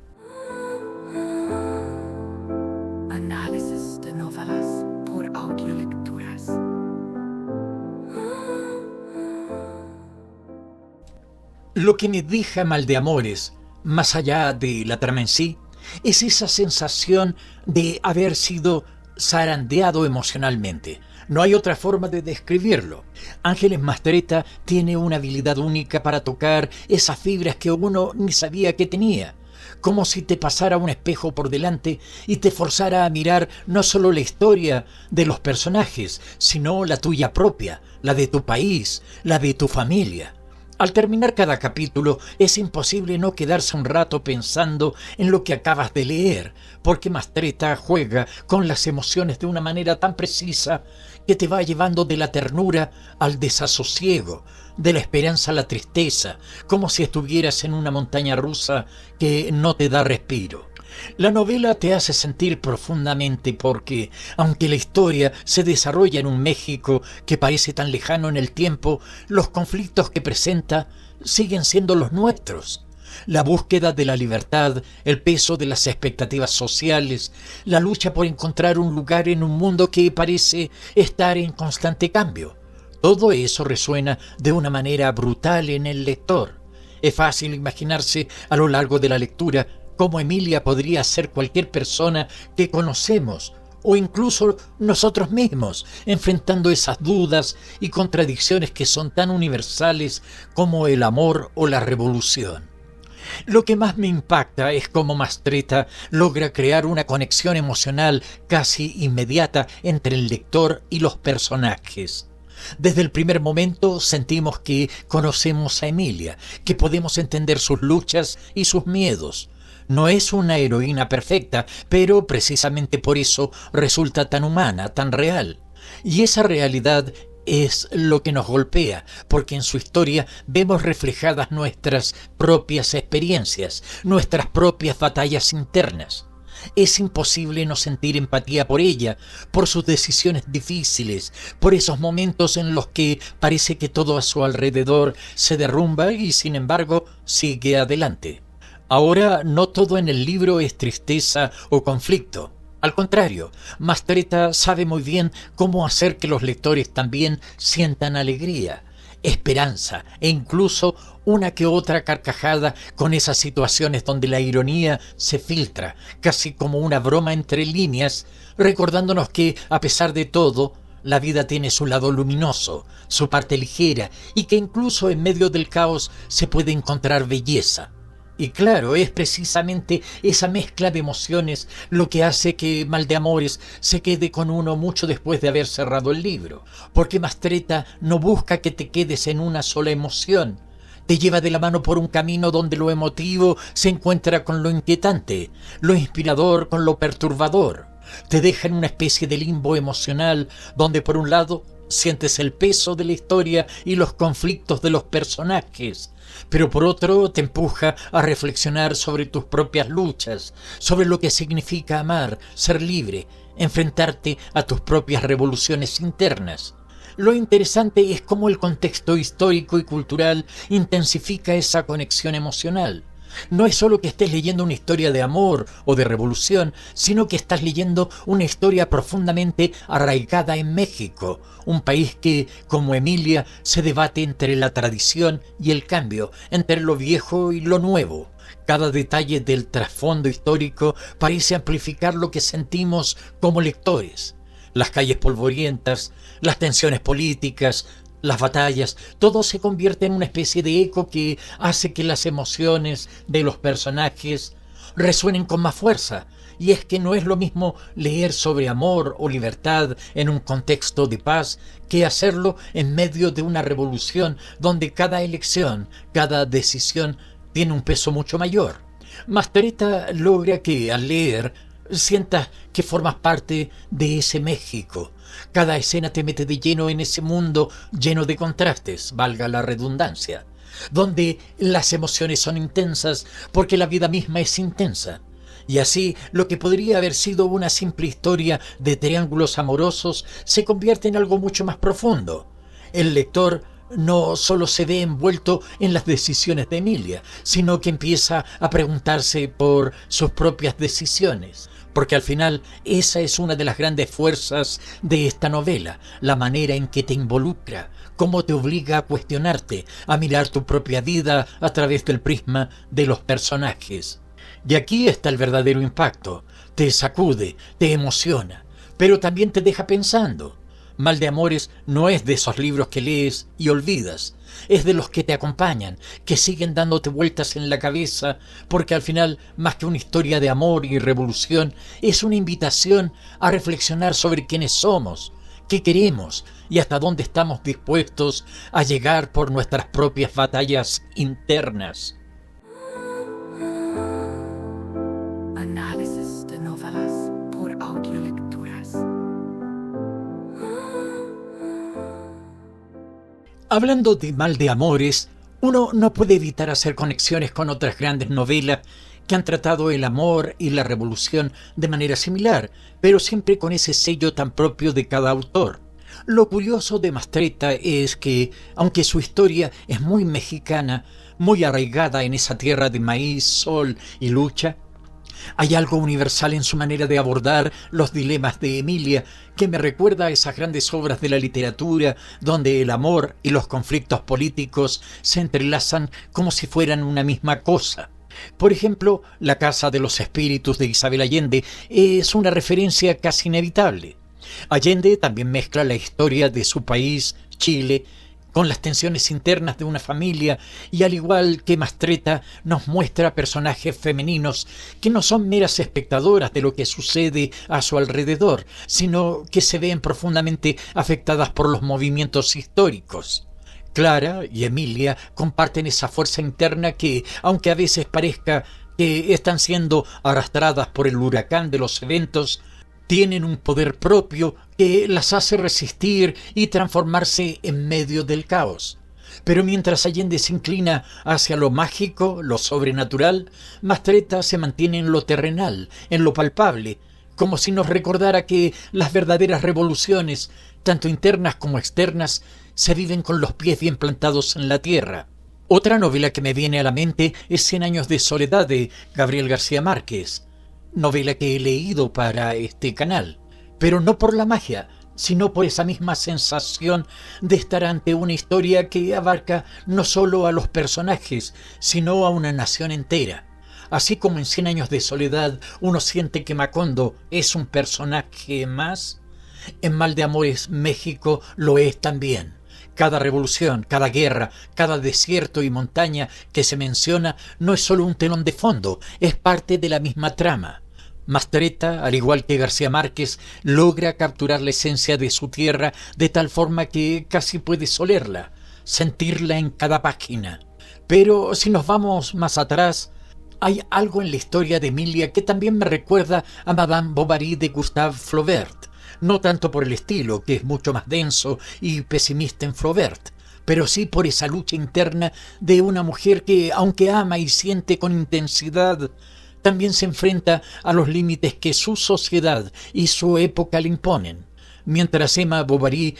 Análisis de novelas por Audiolecturas. Lo que me deja Mal de Amores, más allá de la trama en sí, es esa sensación de haber sido zarandeado emocionalmente. No hay otra forma de describirlo. Ángeles Mastretta tiene una habilidad única para tocar esas fibras que uno ni sabía que tenía. Como si te pasara un espejo por delante y te forzara a mirar no solo la historia de los personajes, sino la tuya propia, la de tu país, la de tu familia. Al terminar cada capítulo es imposible no quedarse un rato pensando en lo que acabas de leer, porque Mastretta juega con las emociones de una manera tan precisa que te va llevando de la ternura al desasosiego, de la esperanza a la tristeza, como si estuvieras en una montaña rusa que no te da respiro. La novela te hace sentir profundamente porque, aunque la historia se desarrolla en un México que parece tan lejano en el tiempo, los conflictos que presenta siguen siendo los nuestros. La búsqueda de la libertad, el peso de las expectativas sociales, la lucha por encontrar un lugar en un mundo que parece estar en constante cambio. Todo eso resuena de una manera brutal en el lector. Es fácil imaginarse a lo largo de la lectura cómo Emilia podría ser cualquier persona que conocemos, o incluso nosotros mismos, enfrentando esas dudas y contradicciones que son tan universales como el amor o la revolución. Lo que más me impacta es cómo Mastretta logra crear una conexión emocional casi inmediata entre el lector y los personajes. Desde el primer momento sentimos que conocemos a Emilia, que podemos entender sus luchas y sus miedos. No es una heroína perfecta, pero precisamente por eso resulta tan humana, tan real. Y esa realidad es lo que nos golpea, porque en su historia vemos reflejadas nuestras propias experiencias, nuestras propias batallas internas. Es imposible no sentir empatía por ella, por sus decisiones difíciles, por esos momentos en los que parece que todo a su alrededor se derrumba y sin embargo sigue adelante. Ahora, no todo en el libro es tristeza o conflicto. Al contrario, Mastretta sabe muy bien cómo hacer que los lectores también sientan alegría, esperanza e incluso una que otra carcajada con esas situaciones donde la ironía se filtra, casi como una broma entre líneas, recordándonos que, a pesar de todo, la vida tiene su lado luminoso, su parte ligera y que incluso en medio del caos se puede encontrar belleza. Y claro, es precisamente esa mezcla de emociones lo que hace que Mal de Amores se quede con uno mucho después de haber cerrado el libro, porque Mastretta no busca que te quedes en una sola emoción. Te lleva de la mano por un camino donde lo emotivo se encuentra con lo inquietante, lo inspirador con lo perturbador. Te deja en una especie de limbo emocional donde por un lado sientes el peso de la historia y los conflictos de los personajes, pero por otro te empuja a reflexionar sobre tus propias luchas, sobre lo que significa amar, ser libre, enfrentarte a tus propias revoluciones internas. Lo interesante es cómo el contexto histórico y cultural intensifica esa conexión emocional. No es solo que estés leyendo una historia de amor o de revolución, sino que estás leyendo una historia profundamente arraigada en México, un país que, como Emilia, se debate entre la tradición y el cambio, entre lo viejo y lo nuevo. Cada detalle del trasfondo histórico parece amplificar lo que sentimos como lectores. Las calles polvorientas, las tensiones políticas, las batallas, todo se convierte en una especie de eco que hace que las emociones de los personajes resuenen con más fuerza. Y es que no es lo mismo leer sobre amor o libertad en un contexto de paz que hacerlo en medio de una revolución donde cada elección, cada decisión tiene un peso mucho mayor. Mastretta logra que al leer sientas que formas parte de ese México. Cada escena te mete de lleno en ese mundo lleno de contrastes, valga la redundancia, donde las emociones son intensas porque la vida misma es intensa. Y así, lo que podría haber sido una simple historia de triángulos amorosos se convierte en algo mucho más profundo. El lector no solo se ve envuelto en las decisiones de Emilia, sino que empieza a preguntarse por sus propias decisiones. Porque al final esa es una de las grandes fuerzas de esta novela, la manera en que te involucra, cómo te obliga a cuestionarte, a mirar tu propia vida a través del prisma de los personajes. Y aquí está el verdadero impacto, te sacude, te emociona, pero también te deja pensando. Mal de Amores no es de esos libros que lees y olvidas, es de los que te acompañan, que siguen dándote vueltas en la cabeza, porque al final, más que una historia de amor y revolución, es una invitación a reflexionar sobre quiénes somos, qué queremos y hasta dónde estamos dispuestos a llegar por nuestras propias batallas internas. Análisis de novelas por Audiolecturas. Hablando de Mal de Amores, uno no puede evitar hacer conexiones con otras grandes novelas que han tratado el amor y la revolución de manera similar, pero siempre con ese sello tan propio de cada autor. Lo curioso de Mastretta es que, aunque su historia es muy mexicana, muy arraigada en esa tierra de maíz, sol y lucha, hay algo universal en su manera de abordar los dilemas de Emilia que me recuerda a esas grandes obras de la literatura donde el amor y los conflictos políticos se entrelazan como si fueran una misma cosa. Por ejemplo, La Casa de los Espíritus de Isabel Allende es una referencia casi inevitable. Allende también mezcla la historia de su país, Chile, con las tensiones internas de una familia y al igual que Mastretta nos muestra personajes femeninos que no son meras espectadoras de lo que sucede a su alrededor, sino que se ven profundamente afectadas por los movimientos históricos. Clara y Emilia comparten esa fuerza interna que, aunque a veces parezca que están siendo arrastradas por el huracán de los eventos, tienen un poder propio que las hace resistir y transformarse en medio del caos. Pero mientras Allende se inclina hacia lo mágico, lo sobrenatural, Mastretta se mantiene en lo terrenal, en lo palpable, como si nos recordara que las verdaderas revoluciones, tanto internas como externas, se viven con los pies bien plantados en la tierra. Otra novela que me viene a la mente es 100 años de soledad de Gabriel García Márquez, novela que he leído para este canal, pero no por la magia, sino por esa misma sensación de estar ante una historia que abarca no solo a los personajes, sino a una nación entera. Así como en 100 años de soledad uno siente que Macondo es un personaje más, en Mal de Amores México lo es también. Cada revolución, cada guerra, cada desierto y montaña que se menciona no es solo un telón de fondo, es parte de la misma trama. Mastretta, al igual que García Márquez, logra capturar la esencia de su tierra de tal forma que casi puedes olerla, sentirla en cada página. Pero si nos vamos más atrás, hay algo en la historia de Emilia que también me recuerda a Madame Bovary de Gustave Flaubert, no tanto por el estilo, que es mucho más denso y pesimista en Flaubert, pero sí por esa lucha interna de una mujer que, aunque ama y siente con intensidad, también se enfrenta a los límites que su sociedad y su época le imponen. Mientras Emma Bovary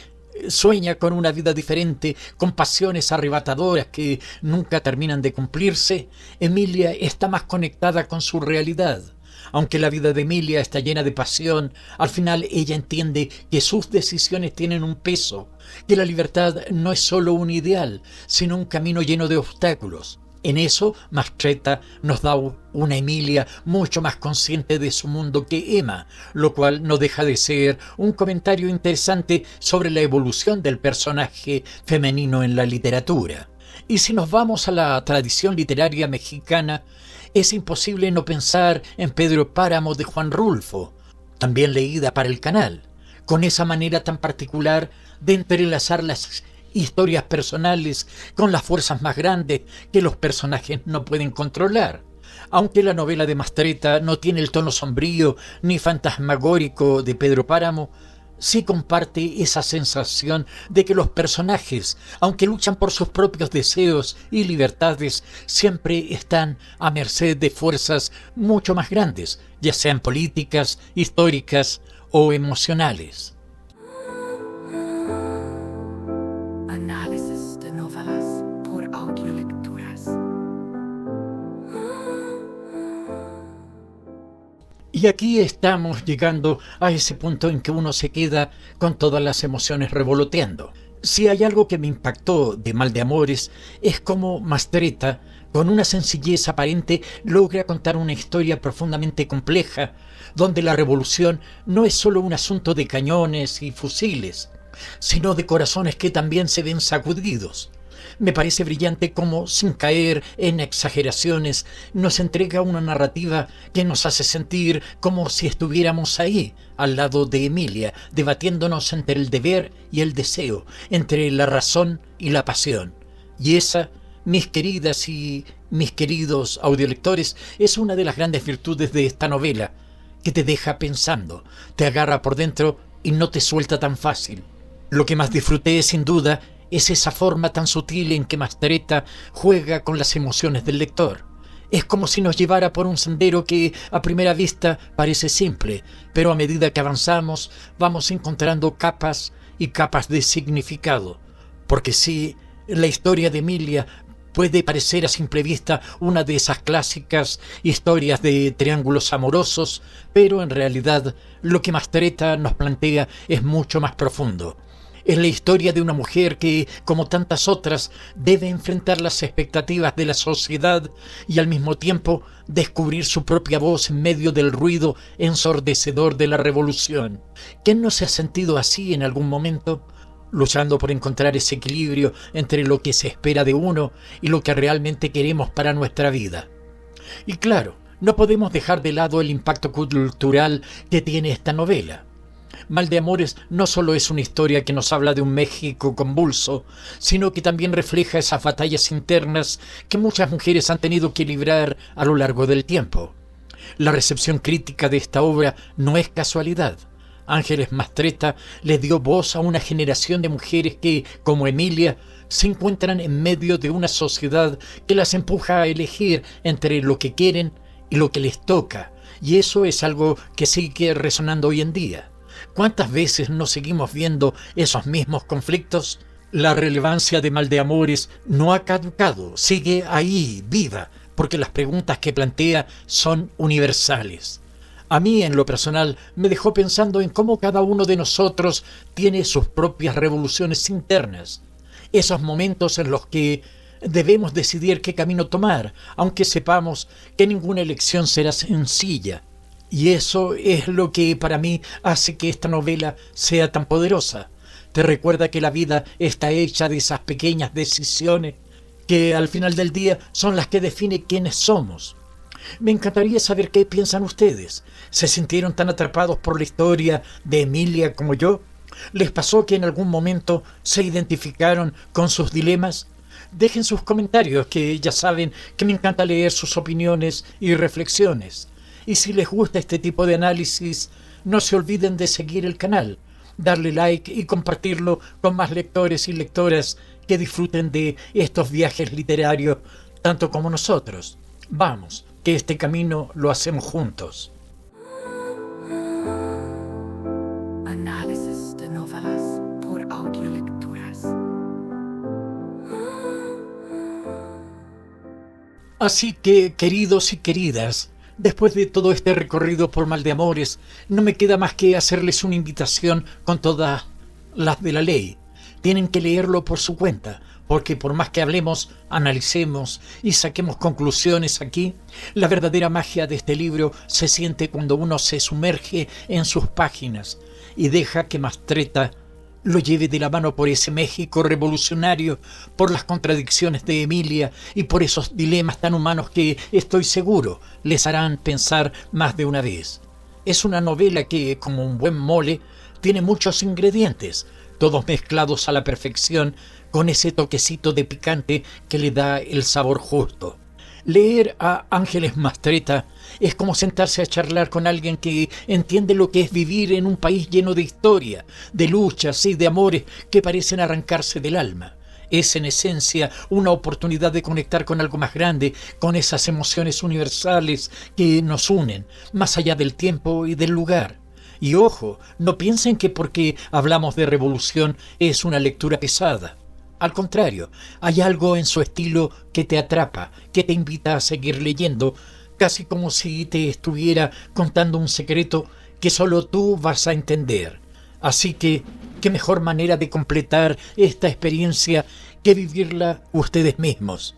Sueña con una vida diferente, con pasiones arrebatadoras que nunca terminan de cumplirse. Emilia está más conectada con su realidad. Aunque la vida de Emilia está llena de pasión, al final ella entiende que sus decisiones tienen un peso, que la libertad no es solo un ideal, sino un camino lleno de obstáculos. En eso, Mastretta nos da una Emilia mucho más consciente de su mundo que Emma, lo cual no deja de ser un comentario interesante sobre la evolución del personaje femenino en la literatura. Y si nos vamos a la tradición literaria mexicana, es imposible no pensar en Pedro Páramo de Juan Rulfo, también leída para el canal, con esa manera tan particular de entrelazar las historias personales con las fuerzas más grandes que los personajes no pueden controlar. Aunque la novela de Mastretta no tiene el tono sombrío ni fantasmagórico de Pedro Páramo, sí comparte esa sensación de que los personajes, aunque luchan por sus propios deseos y libertades, siempre están a merced de fuerzas mucho más grandes, ya sean políticas, históricas o emocionales. Análisis de novelas por audiolecturas. Y aquí estamos llegando a ese punto en que uno se queda con todas las emociones revoloteando. Si hay algo que me impactó de Mal de Amores es cómo Mastretta, con una sencillez aparente, logra contar una historia profundamente compleja, donde la revolución no es solo un asunto de cañones y fusiles, sino de corazones que también se ven sacudidos. Me parece brillante cómo, sin caer en exageraciones, nos entrega una narrativa que nos hace sentir como si estuviéramos ahí, al lado de Emilia, debatiéndonos entre el deber y el deseo, entre la razón y la pasión. Y esa, mis queridas y mis queridos audiolectores, es una de las grandes virtudes de esta novela, que te deja pensando, te agarra por dentro y no te suelta tan fácil. Lo que más disfruté, sin duda, es esa forma tan sutil en que Mastretta juega con las emociones del lector. Es como si nos llevara por un sendero que a primera vista parece simple, pero a medida que avanzamos vamos encontrando capas y capas de significado. Porque sí, la historia de Emilia puede parecer a simple vista una de esas clásicas historias de triángulos amorosos, pero en realidad lo que Mastretta nos plantea es mucho más profundo. Es la historia de una mujer que, como tantas otras, debe enfrentar las expectativas de la sociedad y al mismo tiempo descubrir su propia voz en medio del ruido ensordecedor de la revolución. ¿Quién no se ha sentido así en algún momento? Luchando por encontrar ese equilibrio entre lo que se espera de uno y lo que realmente queremos para nuestra vida. Y claro, no podemos dejar de lado el impacto cultural que tiene esta novela. Mal de Amores no solo es una historia que nos habla de un México convulso, sino que también refleja esas batallas internas que muchas mujeres han tenido que librar a lo largo del tiempo. La recepción crítica de esta obra no es casualidad. Ángeles Mastretta le dio voz a una generación de mujeres que, como Emilia, se encuentran en medio de una sociedad que las empuja a elegir entre lo que quieren y lo que les toca, y eso es algo que sigue resonando hoy en día. ¿Cuántas veces nos seguimos viendo esos mismos conflictos? La relevancia de Mal de Amores no ha caducado, sigue ahí, viva, porque las preguntas que plantea son universales. A mí, en lo personal, me dejó pensando en cómo cada uno de nosotros tiene sus propias revoluciones internas. Esos momentos en los que debemos decidir qué camino tomar, aunque sepamos que ninguna elección será sencilla. Y eso es lo que para mí hace que esta novela sea tan poderosa. Te recuerda que la vida está hecha de esas pequeñas decisiones que al final del día son las que definen quiénes somos. Me encantaría saber qué piensan ustedes. ¿Se sintieron tan atrapados por la historia de Emilia como yo? ¿Les pasó que en algún momento se identificaron con sus dilemas? Dejen sus comentarios, que ya saben que me encanta leer sus opiniones y reflexiones. Y si les gusta este tipo de análisis, no se olviden de seguir el canal, darle like y compartirlo con más lectores y lectoras que disfruten de estos viajes literarios tanto como nosotros. Vamos, que este camino lo hacemos juntos. Análisis de novelas por audio. Así que, queridos y queridas, después de todo este recorrido por Maldeamores, no me queda más que hacerles una invitación con todas las de la ley. Tienen que leerlo por su cuenta, porque por más que hablemos, analicemos y saquemos conclusiones aquí, la verdadera magia de este libro se siente cuando uno se sumerge en sus páginas y deja que Mastretta lo lleve de la mano por ese México revolucionario, por las contradicciones de Emilia y por esos dilemas tan humanos que, estoy seguro, les harán pensar más de una vez. Es una novela que, como un buen mole, tiene muchos ingredientes, todos mezclados a la perfección, con ese toquecito de picante que le da el sabor justo. Leer a Ángeles Mastretta es como sentarse a charlar con alguien que entiende lo que es vivir en un país lleno de historia, de luchas y de amores que parecen arrancarse del alma. Es en esencia una oportunidad de conectar con algo más grande, con esas emociones universales que nos unen, más allá del tiempo y del lugar. Y ojo, no piensen que porque hablamos de revolución es una lectura pesada. Al contrario, hay algo en su estilo que te atrapa, que te invita a seguir leyendo, casi como si te estuviera contando un secreto que solo tú vas a entender. Así que, ¿qué mejor manera de completar esta experiencia que vivirla ustedes mismos?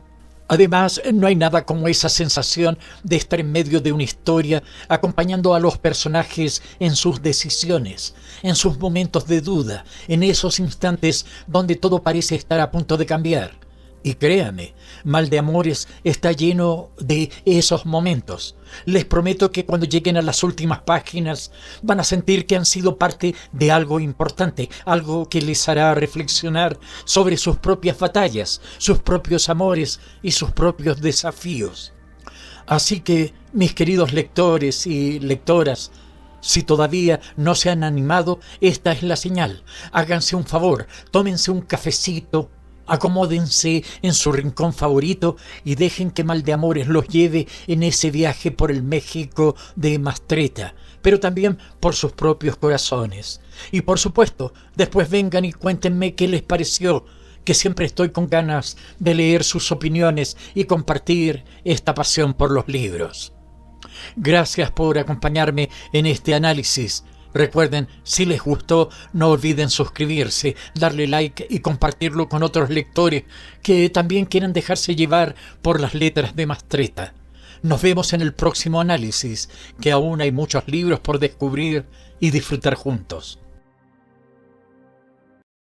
Además, no hay nada como esa sensación de estar en medio de una historia, acompañando a los personajes en sus decisiones, en sus momentos de duda, en esos instantes donde todo parece estar a punto de cambiar. Y créame, Maldeamores está lleno de esos momentos. Les prometo que cuando lleguen a las últimas páginas van a sentir que han sido parte de algo importante, algo que les hará reflexionar sobre sus propias batallas, sus propios amores y sus propios desafíos. Así que, mis queridos lectores y lectoras, si todavía no se han animado, esta es la señal. Háganse un favor, tómense un cafecito, acomódense en su rincón favorito y dejen que Maldeamores los lleve en ese viaje por el México de Mastretta, pero también por sus propios corazones. Y por supuesto, después vengan y cuéntenme qué les pareció, que siempre estoy con ganas de leer sus opiniones y compartir esta pasión por los libros. Gracias por acompañarme en este análisis. Recuerden, si les gustó, no olviden suscribirse, darle like y compartirlo con otros lectores que también quieran dejarse llevar por las letras de Mastretta. Nos vemos en el próximo análisis, que aún hay muchos libros por descubrir y disfrutar juntos.